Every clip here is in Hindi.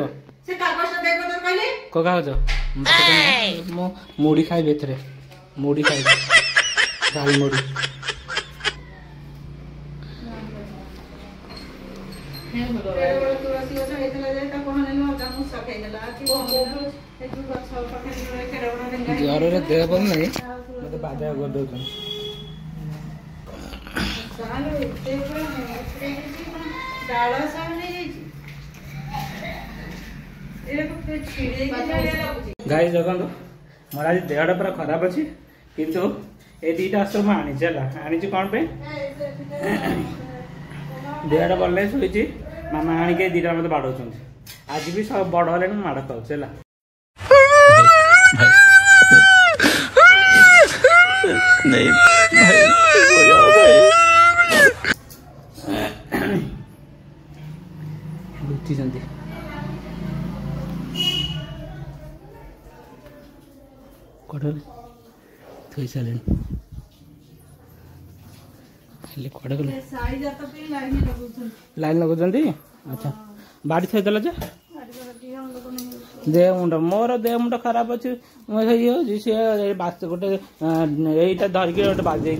से कागज दे को कहले को कागज मो मुड़ी खाइ बेथरे मुड़ी खाइ दाल मुड़ी ज्वर देह भल नहीं मत बाजा कर दो गाई देखो मोर आज देहटा पूरा खराब अच्छी किंतु ए दीटा अस्त्र मुझे आनी कौन पे देहटा भल नहीं शुई मामा आणिक दीटा मत बाड़ौ आज भी सब बड़ है माड़ खाऊँ लुचि कड़े थी सारे कड़े गले लाइन लगुच अच्छा बाड़ी थोदेल जे देह मुंड मोर देह मुंड खराब अच्छे ये सी गोटे यहीटा धरिक गोटे बाजे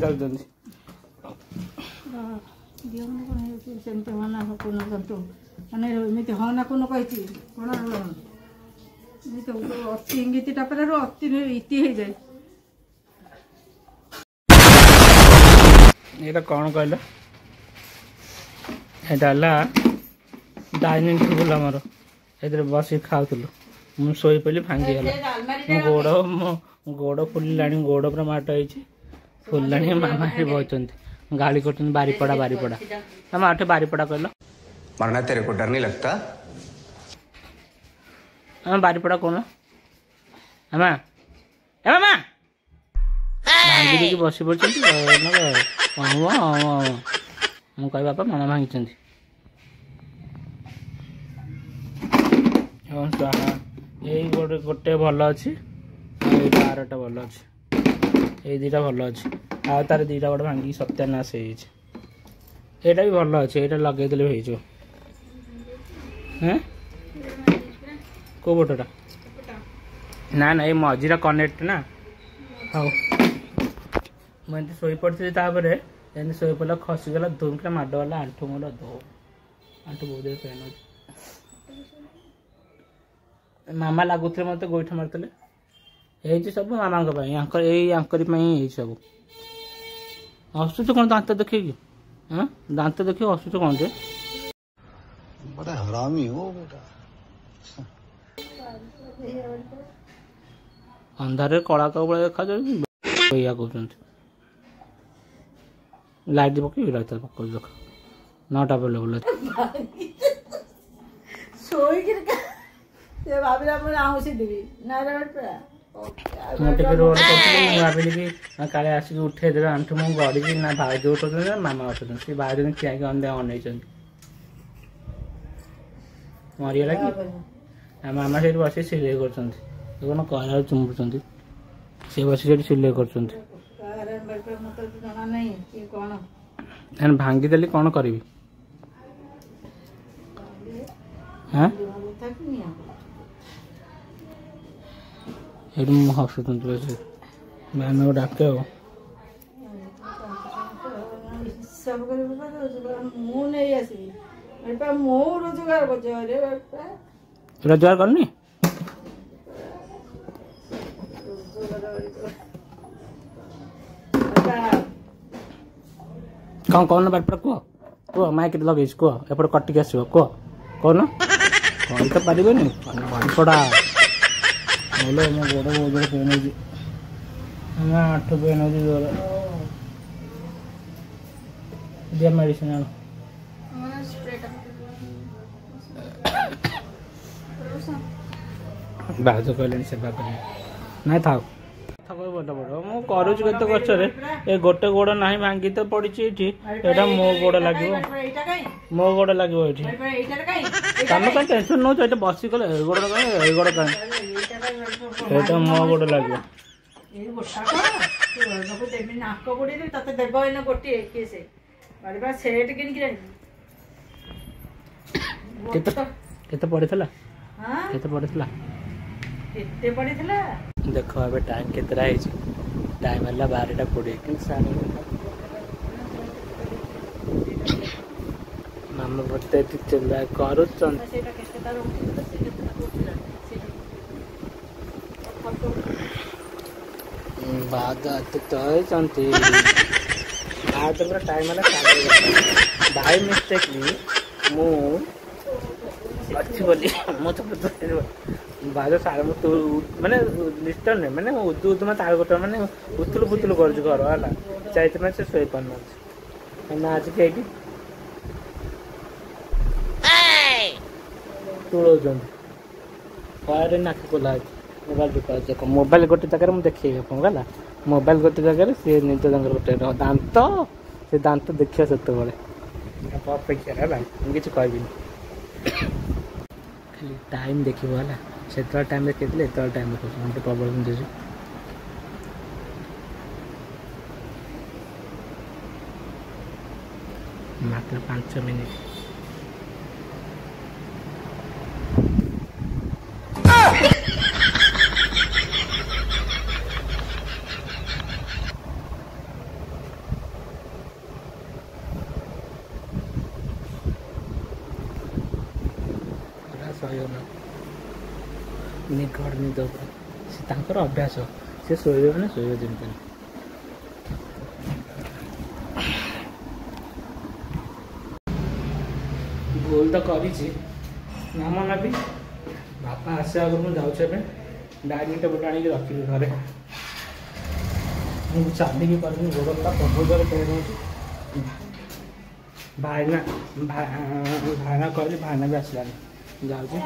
माने हना को कही अति इंगित अति इति हो जाए ये कौन कहल यहाँ डाइनिंग टेबुल आमर ए बस खाऊलु मुझे शोई पड़ी भांगीगला मो गोड़ फुलला गोड़ पूरा माट होती फुलला मामा ये बहुत गाड़ी कर बारीपड़ा बारीपड़ा मामा आठ बारीपड़ा कहल मरना तेरे को डर नहीं लगता हाँ बारीपड़ा कौन मामा ए मामा भांगी देखिए बस पड़े मुझे बापा मामा भांगी यही गोटे भल अच्छी आरटा भल अच्छे ये दीटा भल अच्छे आ तार दीटा गोटे भांगी सत्यानाश होटा भी भल अच्छे यहाँ लगेदे हो को बोटटा ना ना ये मझीरा कनेक्ट ना हाँ मुझे शोई पड़ी एमती शोई पड़ा खसीगला धूमकिना माडगला आंठू मोर दो आंठू बहुत पेन हो मामा लगुले मत गोईठा मारते ये सब मामा यही सब हसुच कौन दांत देखे हाँ दांत देखिए हसुच कौन थे बड़ा हरामी हो बेटा अंधारे कला कपड़ा देखा जाए कहते लाइट पकड़ लाइट पकड़ देख नट अवेलेबल भाविली कि काले आसिक उठेदेवे आंठू मुझे गड़ी ना भाज उठा मामा उठा सी भाज ठिया अन मरीगला कि मामा से बस सिले कर चुमुच सी बस सिले कर भांगीदेली कौन करी हाँ ये हसुच मैम को डाके रोजगार करनी कौन कौन बारपड़ा कह कह माँ के लगे कह एपटे कटिक आस कह कौन कही तो पारे बारपड़ा बोलो मो गोड़ बहुत जोर पेन हो आठ पेन हो जोर दिया मेडिसिन आण बाज कहले सेवा कर ना था बड़ बड़ मु करुच केते कष्ट ए गोटे गोड़ ना भांगी तो पड़ी एटा मो गोड़ लगे मो गोड़ लगे तुम कहीं टेंशन नौ बस गले गोड़ गोड़ कहीं मो गोड़ लगे केते पड़ी କେତେ ପଡ଼ିଥିଲା? କେତେ ପଡ଼ିଥିଲା? ଦେଖ ଏବେ ଟାଇମ୍ କେତେଟା ହେଇଛି? ଟାଇମ୍ ହେଲା 12:20 କିନ୍ତୁ ସାଢ଼େ ମାମା ମୋତେ ଏଠି ଚିଲ୍ଲା କରୁଛନ୍ତି। ସେଇଟା କେତେଟା ରହୁଥିଲା ସେ କେତେଟା ରହୁଥିଲା ବାଦ ଚନ୍ତି ପୁରା ଟାଇମ୍ ହେଲା 11:30 ବାଇ ମିଷ୍ଟେକଲି ମୁଁ ଅଛି ବୋଲି ମୋ ବାଦ ସାଢ଼େ ମୁଁ ମାନେ ଡିଷ୍ଟର୍ବ ନାହିଁ ମାନେ ଉଦୁ ଉଦୁମା ତାଳ ଗୋଟେ ମାନେ ଉତୁଲୁ ଫୁତୁଲୁ କରୁଛି ଘର ହେଲା ସେଇଥିପାଇଁ ସେ ଶୋଇପାରୁନାହାନ୍ତି ନା ଆସିକି ଏଇଠି ତୁଳଉଛନ୍ତି ଖରାରେ ନାକି ଖୋଲା ଅଛି ମୋବାଇଲ ବିକା ଦେଖ ମୋବାଇଲ ଗୋଟେ ଜାଗାରେ ମୁଁ ଦେଖେଇବି ଆପଣଙ୍କୁ ହେଲା ମୋବାଇଲ ଗୋଟେ ଜାଗାରେ ସିଏ ନିଜ ତାଙ୍କର ଗୋଟେ ଦାନ୍ତ ସେ ଦାନ୍ତ ଦେଖିବା ସେତେବେଳେ ଅପେକ୍ଷା ହେଲା ମୁଁ କିଛି କହିବିନି ଖାଲି ଟାଇମ୍ ଦେଖିବ ହେଲା ସେତେବେଳେ ଟାଇମ୍ ଦେଖେଇଥିଲେ ଏତେବେଳେ ଟାଇମ୍ ଦେଖାଉଛି ମୋତେ ପ୍ରୋବ୍ଲେମ୍ ଦେଉଛି ମାତ୍ର 5 ମିନିଟ୍ ନିଘଡ଼ ନିଦ ସେ ତାଙ୍କର ଅଭ୍ୟାସ ସେ ଶୋଇବେ ମାନେ ଶୋଇବେ ଯେମିତି ଭୁଲ ତ କରିଛି ନାମ ନେବି ବାପା ଆସିବା ଆଗରୁ ମୁଁ ଯାଉଛି ଏବେ ଡାଇନିଂ ଟେବୁଲ୍ ଆଣିକି ରଖିବି ଘରେ ମୁଁ ଚାଲିକି କରିବି ଗୋଡ଼ଟା ପ୍ରବଳରେ ପେନ୍ ହେଉଛି ଭାଇନା କହିଲି ଭାଇନା ବି ଆସିଲାନି ଯାଉଛି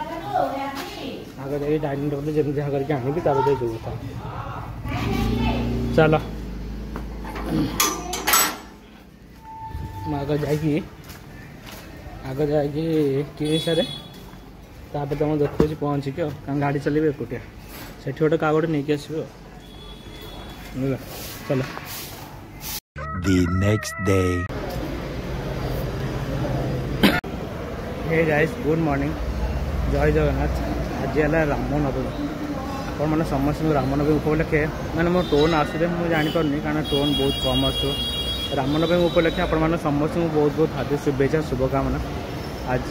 ଆଗ ଯାଇକି ଡାଇନିଂ ଟେବୁଲ୍ ଯେମିତି ଯାହା କରିକି ଆଣିବି ତାପରେ ଯିବୁ କଥା ଚାଲ ମୁଁ ଆଗ ଯାଇକି କିଣି ସାରେ ତାପରେ ତୁମ ଦେଖୁଛି ପହଞ୍ଚିକି ଆଉ କାରଣ ଗାଡ଼ି ଚଲେଇବି ଏକୁଟିଆ ସେଠି ଗୋଟେ କାହା ଗୋଟେ ନେଇକି ଆସିବି ଆଉ ହେଲା ଚାଲ The next day. Hey guys good morning जय जगन्नाथ आज है रामनवमी आपण मैंने समस्त रामनवमी उपलक्षे मैंने मो टोन आसुदे मुझे जापारे कारण टोन बहुत कम आसो रामनवमी उपलक्षे आपण समस्त बहुत बहुत हार्दिक शुभेच्छा शुभकामना आज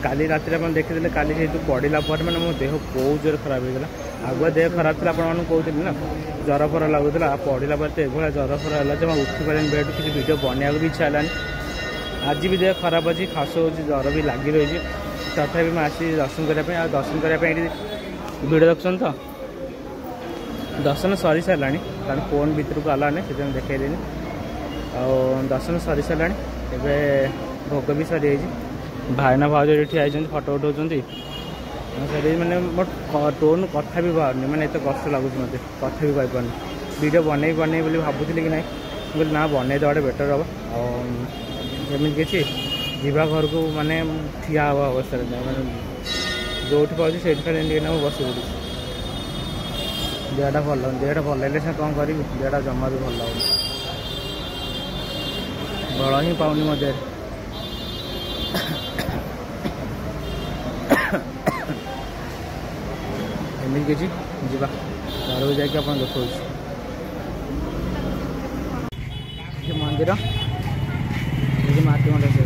काली रात देखते काली जेहतु पड़ा पर मैंने मो देह बहुत जोर खराब होगा आगुआ देह खराब थी आपको कहते ना जर फर लगुला पड़ा पर तो ये जर फर है जब उठी पारे बेड किसी वीडियो बनवा भी इच्छा है आज भी देह खराब अच्छी खास हो जर भी लगी रही तथा मैं आसी दर्शन करने दर्शन करने वीडियो देखुन तो दर्शन सरी सारा कारण फोन भर को आलानी से देखनी दर्शन सरी सारा भोग भी सरी भाईना भाज ठिया फटो उठाऊँ सर मैंने मो टोन कथा भी बाहर मैंने एत कष्ट लगुच मत कथा भी कहीपर वीडियो बनई बोली भावुली कि ना बोले ना बनई देवा बेटर हम एमती किसी जीवा घर को माने ठिया हवा अवस्था मैंने जो पाँच से बस पड़ी देहटा भल लगे से कौन करी देहटा जमा भी भल लगे बल ही पाऊनी मो देह एमती किसी जीवा घर को जाकि आप देखा मंदिर ये माटी मंडल से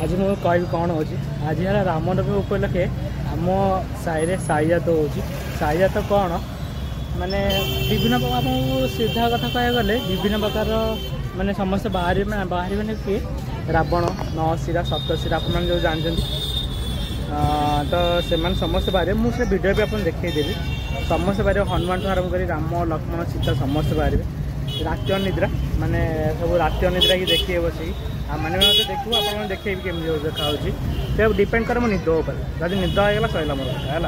आज मुझे कह कौन हो आज है रामनवमी उपलक्षे आम साई साईजात हो साईजात कौन माने विभिन्न प्रकार सीधा कथा कह गले विभिन्न प्रकार माने समस्त बाहर मैंने किए रावण 9 शिरा 7 शिरा आप जो जानते तो से समस्त बाहर मुझे वीडियो भी आप देखदेवी समस्त बाहर हनुमान आरम्भ कर राम लक्ष्मण सीता समस्त बाहर राति अनिद्रा माने सब राति अनिद्रा की देखिए बस मैंने देखू आप देखे केमी देखा तो डिपेंड कर मो निद जब निद होगा सैला मोर कथा है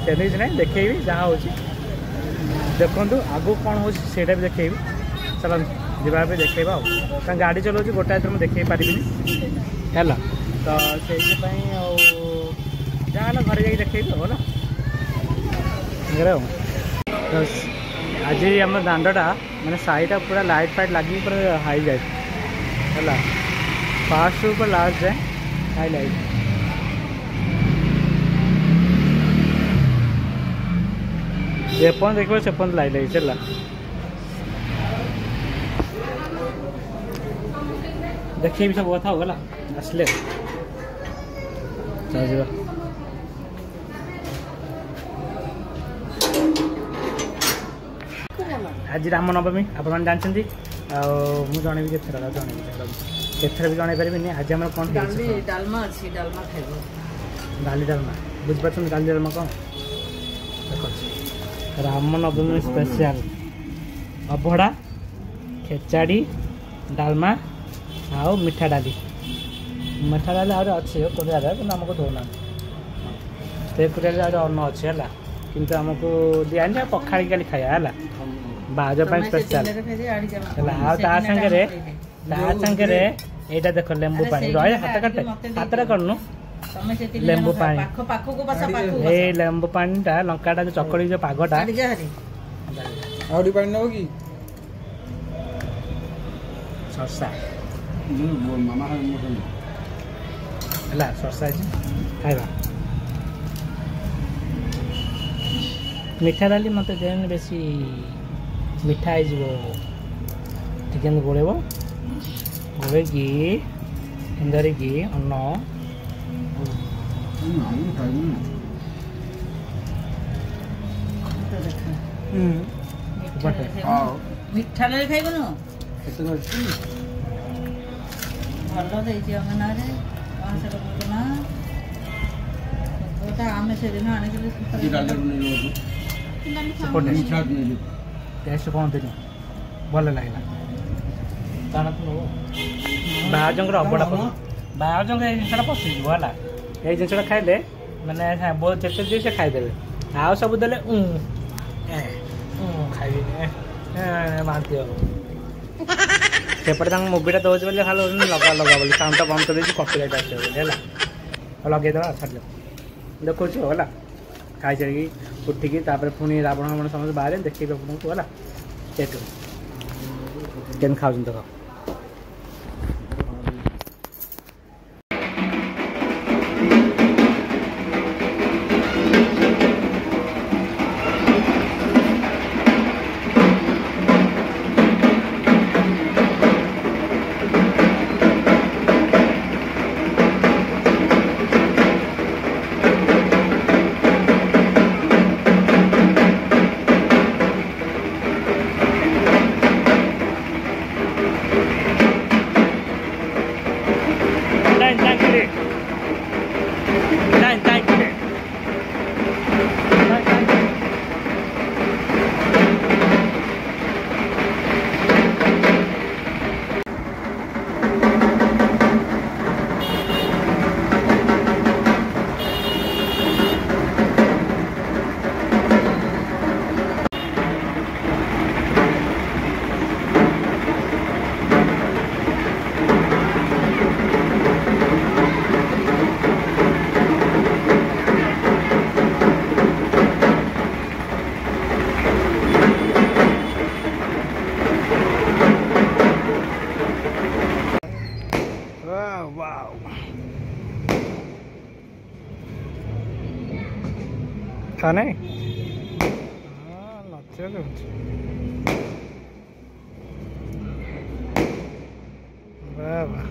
सेमती ना देखेबी जहाँ हो देखु आगू कौन हो भी देखेबी चल जीवा भी देखेबा कारण गाड़ी चलाऊँ गोटाए मुझे देखे पारि है तो से जहाँ घर जा देखेबी हो ना आज आम दांडा मैंने साईटा पूरा लाइट फाइट लगी पूरा हाईलाइट है फास्ट ऊपर लास्ट जाए हाईलाइट। जेपन देखो सेपन लाइट है चला देखिए भी सब कथा होगा आसले चल आज रामनवमी आप जानते मुझे जनइबी के भी जन पारि आज आम कौन डालमा अच्छी डालमा खाइब डाली डालमा बुझे डाली डालमा कौन देख रामनवमी स्पेशल अभड़ा खेचाड़ी डालमा आउ मिठा डाली आज अच्छे कुरिया कि आमको दौना से कुरिया अन्न अच्छे है कि आमको दिखानी पखाड़ी खाली खाया है बाज स्पेशल सागे यहाँ देख लेंबू पानी रही हाथ काटे हाथ करनु लेंबू पानी ये लेंबू पानी टा लंका चकड़ी जो पागटा सरसा है सरसा खाइबा मिठा डाली मत देन बेसी मिठा हो चिकेन गोलेब गोलेकी धरिकी अन्न मिठा खाइबन भल देती अंगनारे आम से दिन टेस्ट कौन थी भल लगे बाहर अबड़ा बाहर जिनसा पशिज है ये जिनसा खाइले मैंने बहुत जिते दिए से खाईदे आउ सब देले खाइबी मानती सेपटे मुवीटा दौर बोले खाली लगा लगा बोली साउंड बंद कर कॉपीराइट आस लगेदेवा छाड़ देखो है खाई सारी उठिकी पुणी रावण रावण समस्त बाहर देखिए आपको है केन खाऊ देख खाने वाह वाह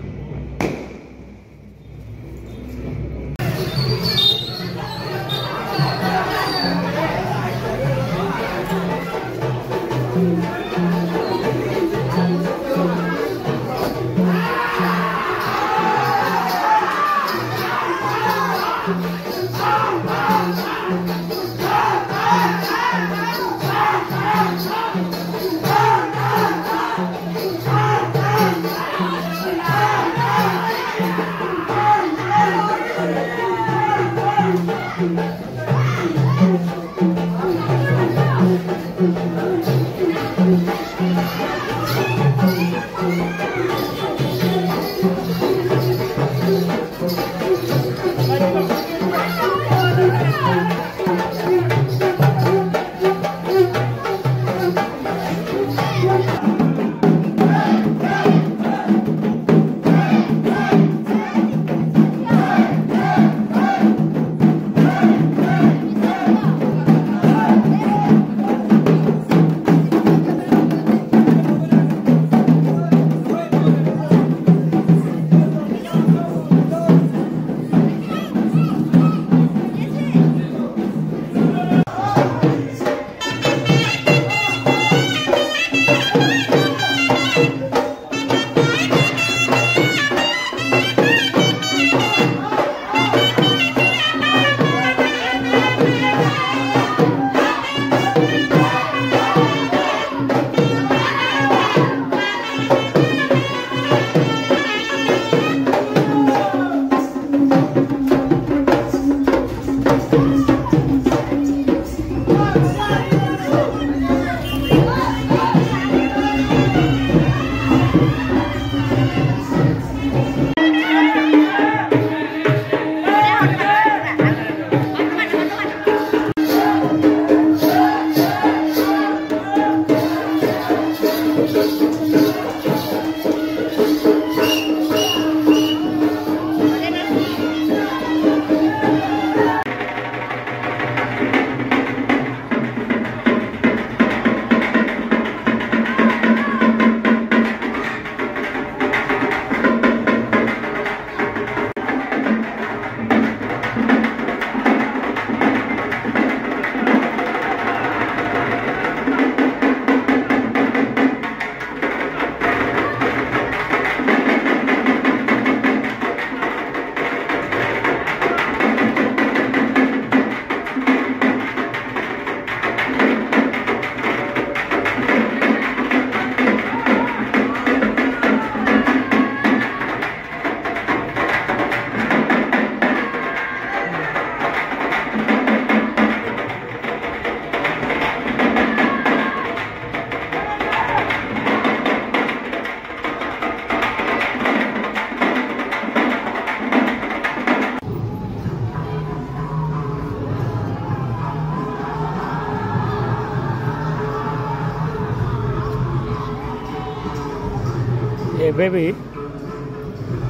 ଏବେ ବି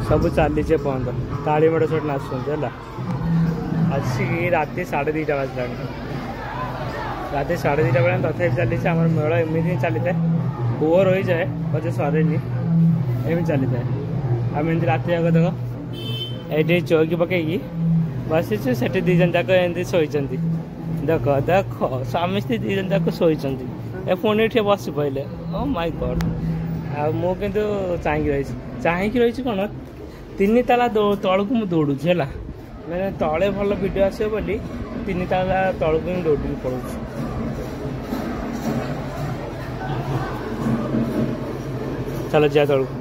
ସବୁ ଚାଲିଛି ବନ୍ଦ। ତାଳି ମେଢ଼ ସେଠି ନାଚୁଛନ୍ତି ହେଲା। ଆସିକି ରାତି 2:30 ବାଜିଲାଣି। ରାତି 2:30 ବେଳେ ତଥାପି ଚାଲିଛି ଆମର ମେଳ। ଏମିତି ହିଁ ଚାଲିଥାଏ, ପୁଅ ରହିଯାଏ ପଛେ ସରେନି, ଏମିତି ଚାଲିଥାଏ। ଆମେ ଏମିତି ରାତି ଯାକ ଦେଖ ଏଇଠି ଚୌକି ପକେଇକି ବସିଛୁ, ସେଠି 2 ଜଣ ଯାକ ଏମିତି ଶୋଇଛନ୍ତି। ଦେଖ ଦେଖ ସ୍ୱାମୀ ସ୍ତ୍ରୀ 2 ଜଣ ଯାକ ଶୋଇଛନ୍ତି। ଏ ପୁଣି ଏଠି ବସି ପଡ଼ିଲେ। ଓ ମାଇ ଗଡ୍। ଆଉ ମୁଁ କିନ୍ତୁ ଚାହିଁକି ରହିଛି କ'ଣ 3 ତାଲା ତଳକୁ ମୁଁ ଦୌଡ଼ୁଛି ହେଲା। ମାନେ ତଳେ ଭଲ ଭିଡ଼ିଓ ଆସିବ ବୋଲି 3 ତାଲା ତଳକୁ ହିଁ ଦୌଡ଼ିକି ପଳଉଛି। ଚାଲ ଯିବା ତଳକୁ।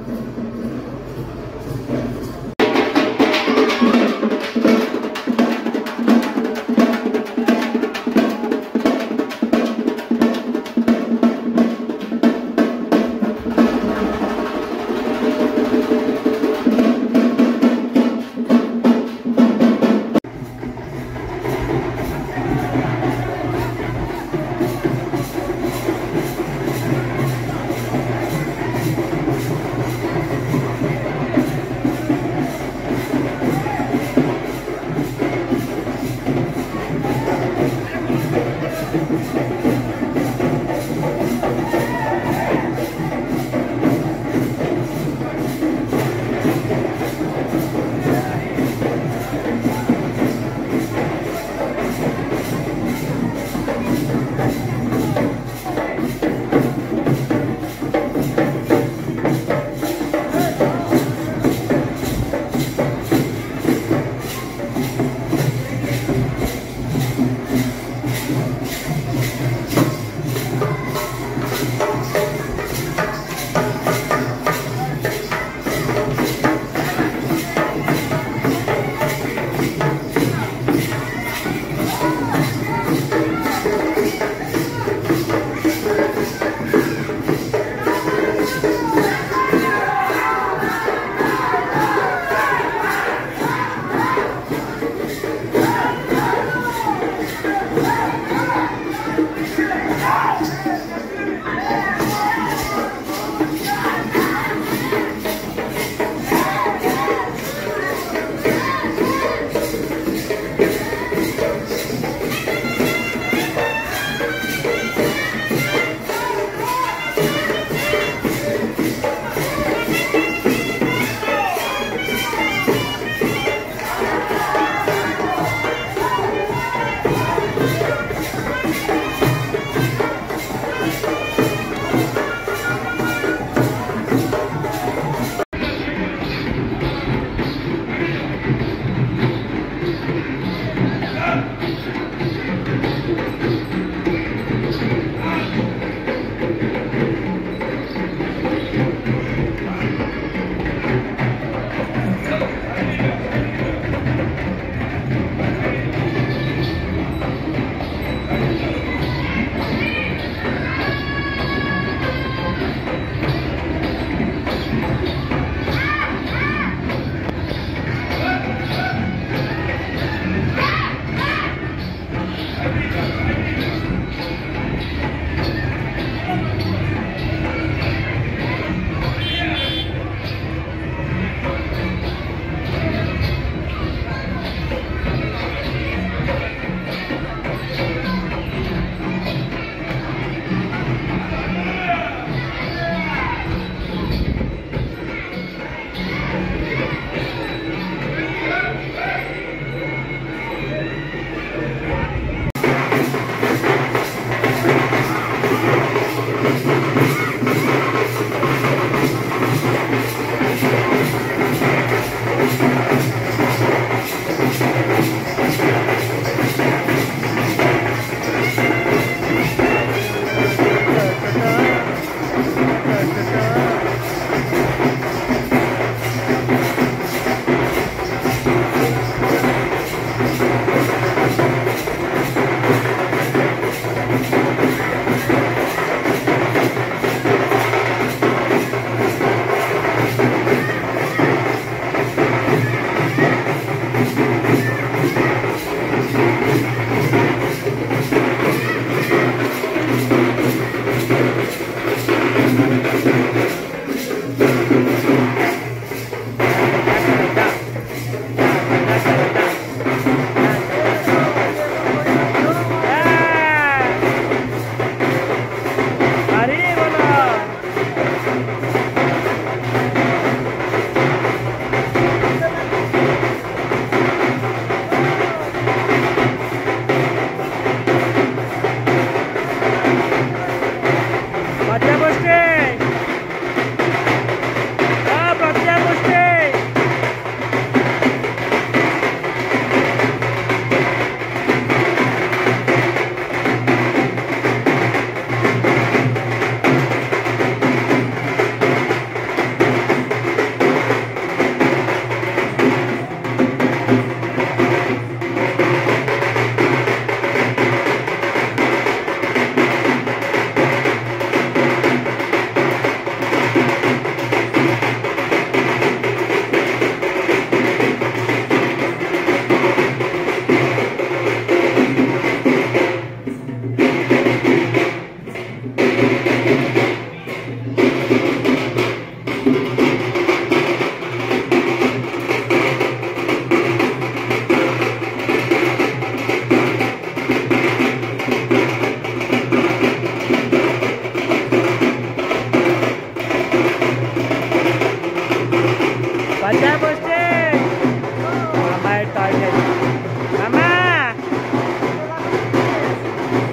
Baca posting. Mama toilet. Mama.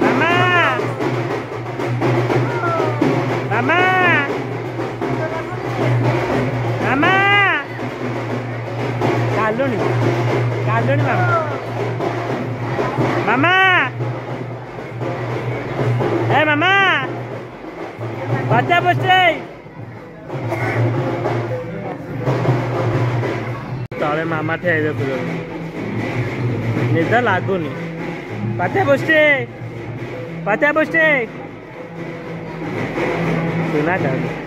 Mama. Mama. Mama. Kalu nih mama. Mama. Mama. Baca posting. तले मामा ठे देखु निद लगुनि पाते बसटे सुना कर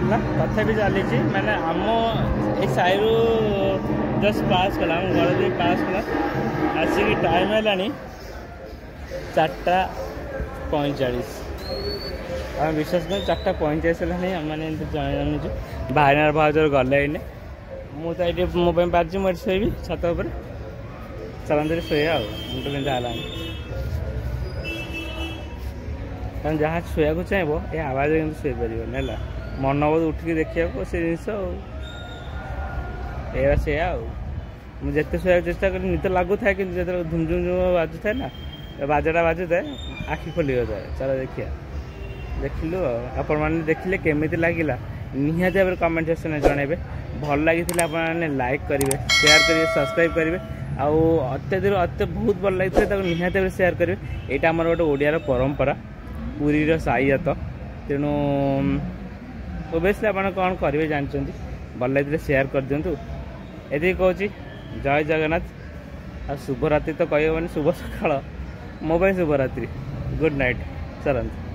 चलला तथापि चली मैंने आम ए साइरु जस्ट पास कला आम घर भी पास कला आसिक टाइम है 4:45 आम विश्वास कर 4:45 है मैंने जानी भाईनार भाजर गले मुझे ये मो बाजी मुझे शोबी छत उपर चलते शोया मुंड बिंधा है कारण जहाँ शोया को चाहब ये आवाज কিন্তু ଶୋଇପାରିବ ହେଲା मन बोध उठिकी देखा से जिनस एरा से मुझे शोया चेष्टा कर निद लगू था कि जो धुम झुम झुम बाजू था ना बाजाटा बाजू था आखि खोली जाए चलो देखिए देखिलु आपण मैंने देखिले केमी लगिला निहाती भाव कमेंट सेक्शन में जनइबे भल लगी आपने लाइक करेंगे शेयर करेंगे सब्सक्राइब करेंगे अत्याधिक बहुत भल लगी निहाती भाव शेयर करेंगे यहाँ आम गोटे ओडियार परंपरा पुरी साईजात तेणु ओबियसली आप कौन करेंगे जानते भल लगे शेयर कर दिंतु ये कहूँ जय जगन्नाथ आ शुभरात्रि तो कहबनी शुभ सकाळ मो शुभरात्रि गुड नाइट चलते।